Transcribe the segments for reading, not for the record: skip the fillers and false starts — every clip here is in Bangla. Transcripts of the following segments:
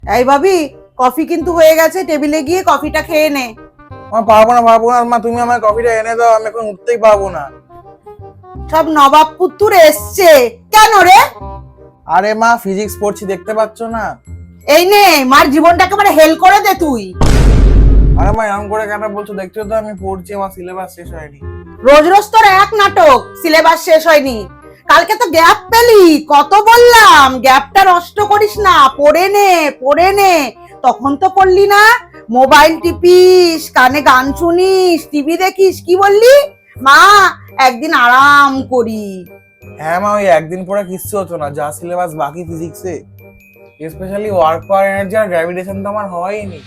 এই ভাবি, কফি কিন্তু হয়ে গেছে, টেবিলে গিয়ে কফিটা খেয়ে নে। পারবো না মা, তুমি আমার কফিটা এনে দাও, আমি এখন উঠতেই পারবো না। সব নবাব পুত্তুর এসছে কেন রে? আরে মা, ফিজিক্স পড়ছি, দেখতে পাচ্ছ না? এই নে, মার জীবনটা একেবারে হেল করে দে তুই। আরে মা, এরকম করে কেন বলছো? দেখছো তো আমি পড়ছি, আমার সিলেবাস শেষ হয়নি। রোজ রোজ তোর এক নাটক, সিলেবাস শেষ হয়নি। কালকে তো গ্যাপ পেলি, কত বললাম গ্যাপটা নষ্ট করিস না, পড়ে নে পড়ে নে। তখন তো পড়লি না, মোবাইল টিপিস, কানে গান শুনিস, টিভি দেখিস, কি বললি? মা, একদিন আরাম করি। হ্যাঁ মা, ওই একদিন পরে কিচ্ছু হতো না, যা সিলেবাস বাকি ফিজিক্সে, স্পেশালি ওয়ার্ক পাওয়ার এনার্জি আর গ্র্যাভিটেশন তো আমার হয়নি।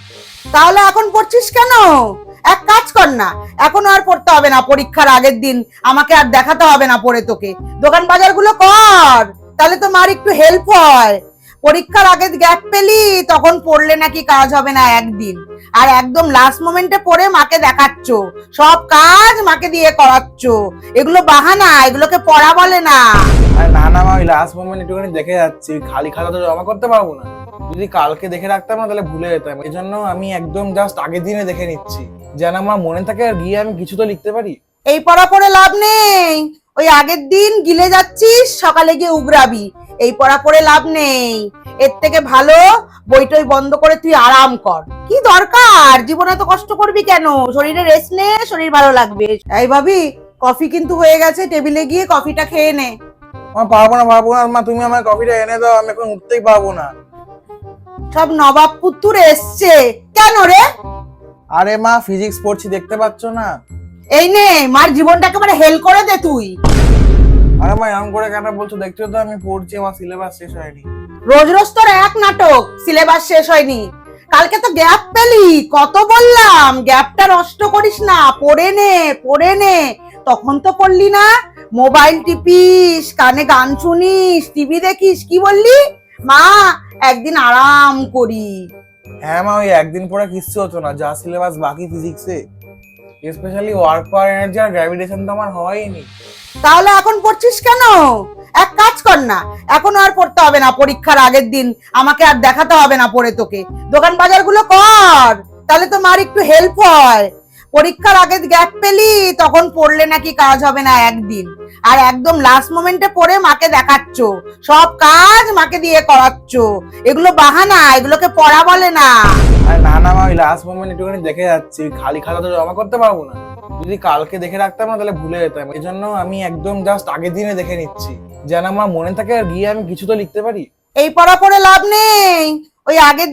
তাহলে এখন পড়ছিস কেন? এক কাজ কর না, এখন আর পড়তে হবে না, পরীক্ষার আগের দিন আমাকে আর দেখাতে হবে না পড়ে তোকে। দোকান বাজার গুলো কর, তাহলে তো মার একটু হেল্প হয়। পরীক্ষার আগে গ্যাপ পেলি, তখন পড়লে নাকি কাজ হবে না একদিন, আর একদম লাস্ট মোমেন্টে পড়ে মাকে দেখাচ্ছ, সব কাজ মাকে দিয়ে করাচ্ছ। এগুলো বাহানা, এগুলোকে পড়া বলে না। আর না না মা, ওই লাস্ট মোমেন্ট একটুখানি দেখে যাচ্ছি, খালি খাতা তো জমা করতে পারবো না। যদি কালকে দেখে রাখতাম না তাহলে ভুলে যেতাম, এই জন্য আমি একদম জাস্ট আগের দিনে দেখে নিচ্ছি, যেন আমার মনে থাকে আর গিয়ে আমি কিছু তো লিখতে পারি। এই পড়া পড়ে লাভ নেই, ওই আগের দিন গিলে যাচ্ছিস, সকালে গিয়ে উগরাবি। এই পড়া পড়ে লাভ নেই, এর থেকে ভালো বইটই বন্ধ করে তুই আরাম কর। কি দরকার, জীবনে তো কষ্ট করবি কেন? শরীরে রেস্ট নে, শরীর ভালো লাগবে। এই ভাবি, কফি কিন্তু হয়ে গেছে, টেবিলে গিয়ে কফিটা খেয়ে নে। পারবো না মা, তুমি আমার কফিটা এনে দাও, আমি এখন উঠতেই পারবো না। সব নবাব পুত্তুর এসছে কেন রে? আরে মা, ফিজিক্স পড়ছি, দেখতে পাচ্ছ না? এই নে, মার জীবনটা একেবারে হেল করে দে তুই। আরে মা, এরকম করে কেন বলছো? দেখছো তো আমি পড়ছি, আমার সিলেবাস শেষ হয়নি। রোজ রোজ তোর এক নাটক, সিলেবাস শেষ হয়নি। কালকে তো গ্যাপ পেলি, কত বললাম গ্যাপটা নষ্ট করিস না, পড়ে নে পড়ে নে। তখন তো পড়লি না, মোবাইল টিপিস, কানে গান শুনিস, টিভি দেখিস, কি বললি? মা, একদিন আরাম করি। হ্যাঁ মা, ওই একদিন পরে কিচ্ছু হতো না, যা সিলেবাস বাকি ফিজিক্সে, স্পেশালি ওয়ার্ক পাওয়ার এনার্জি আর গ্র্যাভিটেশন তো আমার হয়নি। তাহলে এখন পড়ছিস কেন? এক কাজ কর না, এখন আর পড়তে হবে না, পরীক্ষার আগের দিন আমাকে আর দেখাতে হবে না পড়ে তোকে। দোকান বাজার গুলো কর, তাহলে তো মার একটু হেল্প হয়। পরীক্ষার আগে গ্যাপ পেলি, তখন পড়লে নাকি কাজ হবে না একদিন, আর একদম লাস্ট মোমেন্টে পড়ে মাকে দেখাচ্ছ, সব কাজ মাকে দিয়ে করাচ্ছ। এগুলো বাহানা, এগুলোকে পড়া বলে না। আর না না মা, ওই লাস্ট মোমেন্ট একটুখানি দেখে যাচ্ছি, খালি খাতা তো জমা করতে পারবো না। যদি কালকে দেখে রাখতাম না তাহলে ভুলে যেতাম, এই জন্য আমি একদম জাস্ট আগের দিনে দেখে নিচ্ছি, যেন আমার মনে থাকে আর গিয়ে আমি কিছু তো লিখতে পারি। এই পড়া পড়ে লাভ নেই, ওই আগের